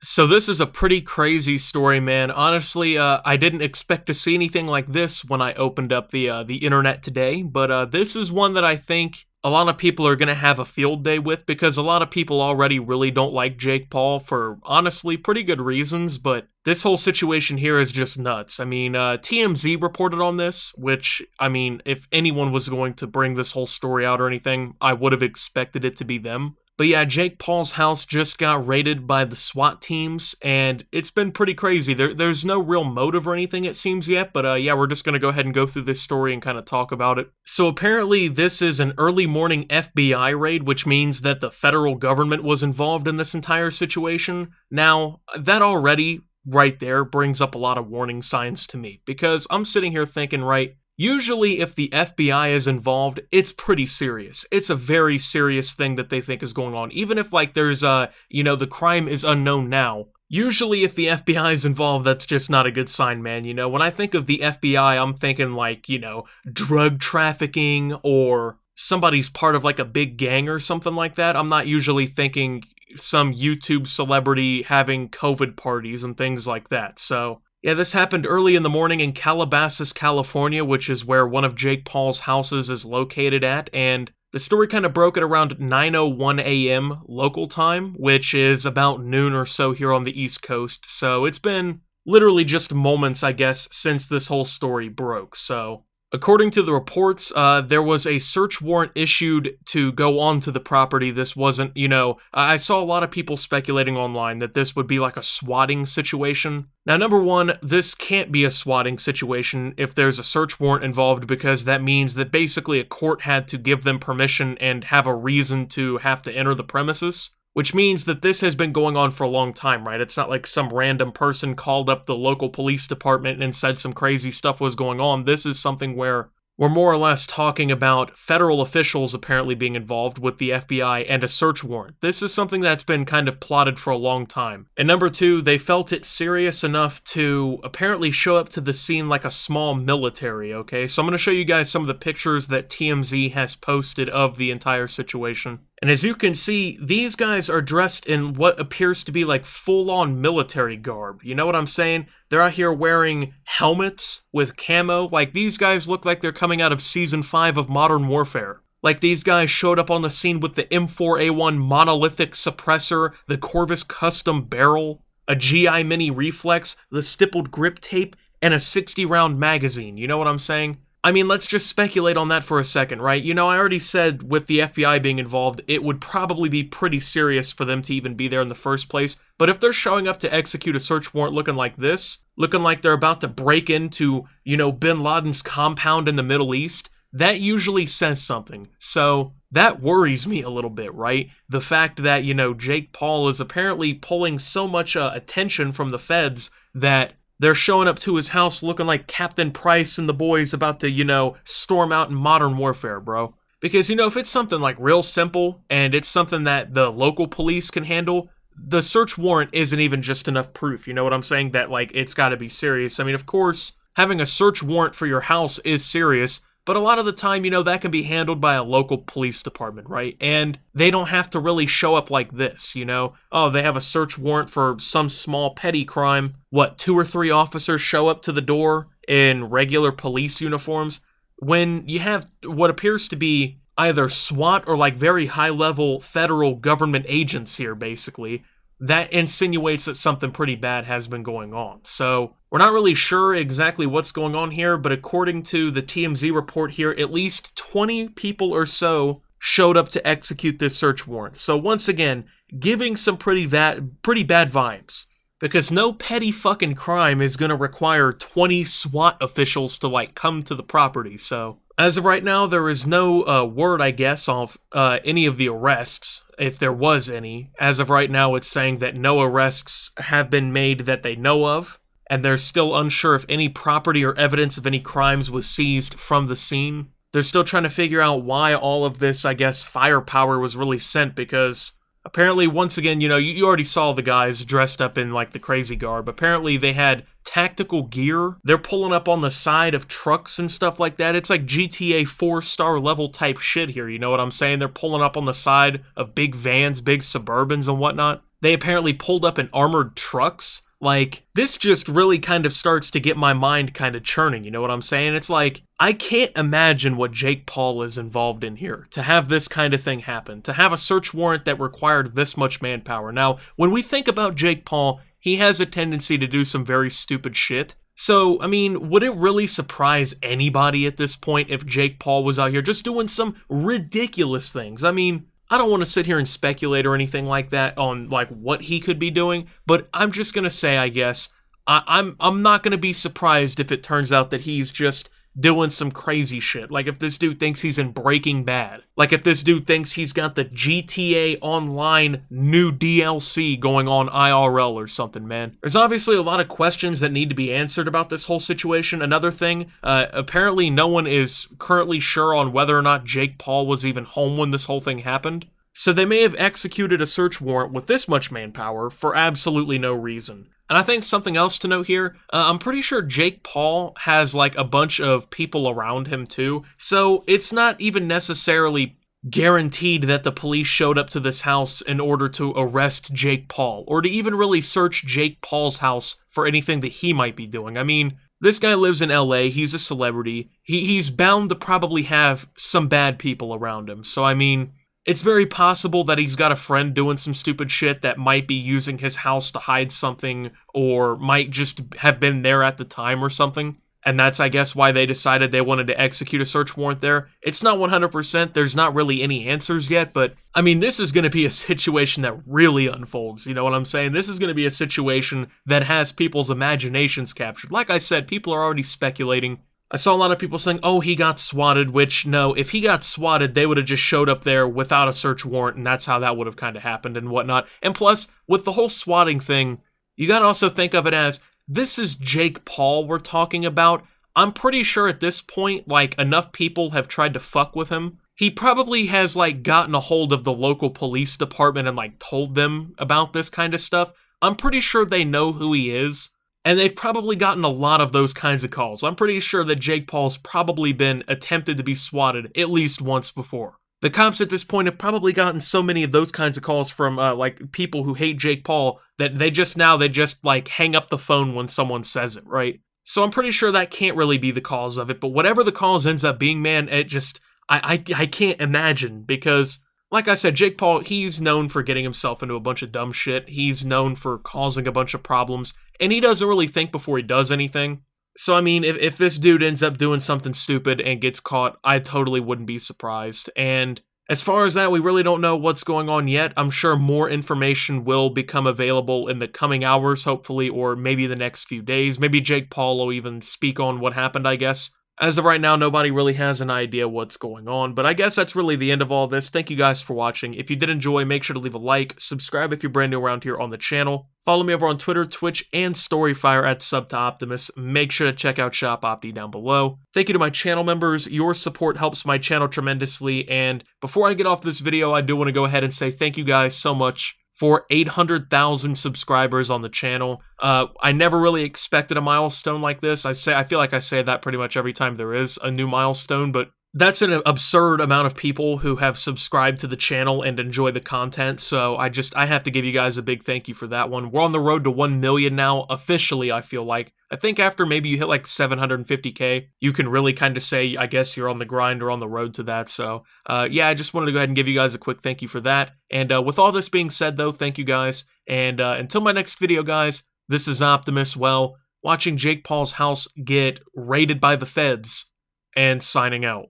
So this is a pretty crazy story, man. Honestly, I didn't expect to see anything like this when I opened up the internet today, but this is one that I think a lot of people are gonna have a field day with because a lot of people already really don't like Jake Paul for honestly pretty good reasons. But this whole situation here is just nuts. I mean, TMZ reported on this, which I mean, if anyone was going to bring this whole story out or anything, I would have expected it to be them. But yeah, Jake Paul's house just got raided by the SWAT teams, and it's been pretty crazy. There's no real motive or anything, it seems, yet, but yeah, we're just going to go ahead and go through this story and kind of talk about it. So apparently this is an early morning FBI raid, which means that the federal government was involved in this entire situation. Now, that already, right there, brings up a lot of warning signs to me, because I'm sitting here thinking, right, usually, if the FBI is involved, it's pretty serious. It's a very serious thing that they think is going on. Even if, like, there's, the crime is unknown now. Usually, if the FBI is involved, that's just not a good sign, man. You know, when I think of the FBI, I'm thinking, like, drug trafficking or somebody's part of, like, a big gang or something like that. I'm not usually thinking some YouTube celebrity having COVID parties and things like that, so... Yeah, this happened early in the morning in Calabasas, California, which is where one of Jake Paul's houses is located at, and the story kind of broke at around 9:01 a.m. local time, which is about noon or so here on the East Coast, so it's been literally just moments, I guess, since this whole story broke, so... According to the reports, there was a search warrant issued to go onto the property. This wasn't, I saw a lot of people speculating online that this would be like a swatting situation. Now, number one, this can't be a swatting situation if there's a search warrant involved, because that means that basically a court had to give them permission and have a reason to have to enter the premises. Which means that this has been going on for a long time, right? It's not like some random person called up the local police department and said some crazy stuff was going on. This is something where we're more or less talking about federal officials apparently being involved with the FBI and a search warrant. This is something that's been kind of plotted for a long time. And number two, they felt it serious enough to apparently show up to the scene like a small military, okay? So I'm going to show you guys some of the pictures that TMZ has posted of the entire situation. And as you can see, these guys are dressed in what appears to be like full-on military garb. You know what I'm saying? They're out here wearing helmets with camo. Like, these guys look like they're coming out of Season 5 of Modern Warfare. Like, these guys showed up on the scene with the M4A1 monolithic suppressor, the Corvus custom barrel, a GI Mini reflex, the stippled grip tape, and a 60-round magazine. You know what I'm saying? I mean, let's just speculate on that for a second, right? I already said with the FBI being involved, it would probably be pretty serious for them to even be there in the first place. But if they're showing up to execute a search warrant looking like this, looking like they're about to break into, bin Laden's compound in the Middle East, that usually says something. So that worries me a little bit, right? The fact that, Jake Paul is apparently pulling so much attention from the feds that they're showing up to his house looking like Captain Price and the boys about to, storm out in Modern Warfare, bro. Because, if it's something like real simple and it's something that the local police can handle, the search warrant isn't even just enough proof, you know what I'm saying? That, it's gotta be serious. I mean, of course, having a search warrant for your house is serious, but a lot of the time, that can be handled by a local police department, right? And they don't have to really show up like this, Oh, they have a search warrant for some small petty crime. What, 2 or 3 officers show up to the door in regular police uniforms? When you have what appears to be either SWAT or very high-level federal government agents here, basically, that insinuates that something pretty bad has been going on. So we're not really sure exactly what's going on here, but according to the TMZ report here, at least 20 people or so showed up to execute this search warrant. So once again, giving some pretty bad vibes. Because no petty fucking crime is gonna require 20 SWAT officials to come to the property, so... As of right now, there is no word, I guess, of any of the arrests, if there was any. As of right now, it's saying that no arrests have been made that they know of, and they're still unsure if any property or evidence of any crimes was seized from the scene. They're still trying to figure out why all of this, I guess, firepower was really sent, because apparently, once again, you already saw the guys dressed up in, the crazy garb. Apparently, they had tactical gear. They're pulling up on the side of trucks and stuff like that. It's like GTA 4-star level type shit here, you know what I'm saying? They're pulling up on the side of big vans, big Suburbans and whatnot. They apparently pulled up in armored trucks. Like, this just really kind of starts to get my mind kind of churning, you know what I'm saying? It's like, I can't imagine what Jake Paul is involved in here, to have this kind of thing happen, to have a search warrant that required this much manpower. Now, when we think about Jake Paul, he has a tendency to do some very stupid shit. So, I mean, would it really surprise anybody at this point if Jake Paul was out here just doing some ridiculous things? I mean, I don't want to sit here and speculate or anything like that on like what he could be doing, but I'm just gonna say, I guess, I'm not gonna be surprised if it turns out that he's just doing some crazy shit. Like if this dude thinks he's in Breaking Bad. Like if this dude thinks he's got the GTA Online new DLC going on IRL or something, man. There's obviously a lot of questions that need to be answered about this whole situation. Another thing, apparently no one is currently sure on whether or not Jake Paul was even home when this whole thing happened. So they may have executed a search warrant with this much manpower for absolutely no reason. And I think something else to note here, I'm pretty sure Jake Paul has like a bunch of people around him too, so it's not even necessarily guaranteed that the police showed up to this house in order to arrest Jake Paul, or to even really search Jake Paul's house for anything that he might be doing. I mean, this guy lives in LA, he's a celebrity, he's bound to probably have some bad people around him, so I mean, it's very possible that he's got a friend doing some stupid shit that might be using his house to hide something, or might just have been there at the time or something. And that's, I guess, why they decided they wanted to execute a search warrant there. It's not 100%, there's not really any answers yet, but, I mean, this is going to be a situation that really unfolds, you know what I'm saying? This is going to be a situation that has people's imaginations captured. Like I said, people are already speculating. I saw a lot of people saying, oh, he got swatted, which, no, if he got swatted, they would have just showed up there without a search warrant, and that's how that would have kind of happened and whatnot. And plus, with the whole swatting thing, you gotta also think of it as, this is Jake Paul we're talking about. I'm pretty sure at this point, like, enough people have tried to fuck with him. He probably has, like, gotten a hold of the local police department and, like, told them about this kind of stuff. I'm pretty sure they know who he is. And they've probably gotten a lot of those kinds of calls. I'm pretty sure that Jake Paul's probably been attempted to be swatted at least once before. The cops at this point have probably gotten so many of those kinds of calls from, like, people who hate Jake Paul that they just, like, hang up the phone when someone says it, right? So I'm pretty sure that can't really be the cause of it, but whatever the cause ends up being, man, it just, I can't imagine, because, like I said, Jake Paul, he's known for getting himself into a bunch of dumb shit. He's known for causing a bunch of problems, and he doesn't really think before he does anything. So, I mean, if this dude ends up doing something stupid and gets caught, I totally wouldn't be surprised. And as far as that, we really don't know what's going on yet. I'm sure more information will become available in the coming hours, hopefully, or maybe the next few days. Maybe Jake Paul will even speak on what happened, I guess. As of right now, nobody really has an idea what's going on, but I guess that's really the end of all this. Thank you guys for watching. If you did enjoy, make sure to leave a like, subscribe if you're brand new around here on the channel, follow me over on Twitter, Twitch, and Storyfire at SubToOptimus. Make sure to check out Shop Opti down below. Thank you to my channel members. Your support helps my channel tremendously, and before I get off this video, I do want to go ahead and say thank you guys so much for 800,000 subscribers on the channel. I never really expected a milestone like this. I feel like I say that pretty much every time there is a new milestone, but that's an absurd amount of people who have subscribed to the channel and enjoy the content, so I have to give you guys a big thank you for that one. We're on the road to 1 million now, officially, I feel like. I think after maybe you hit like 750k, you can really kind of say, I guess you're on the grind or on the road to that, so yeah, I just wanted to go ahead and give you guys a quick thank you for that. And with all this being said, though, thank you guys, and until my next video, guys, this is Optimus, well, watching Jake Paul's house get raided by the feds, and signing out.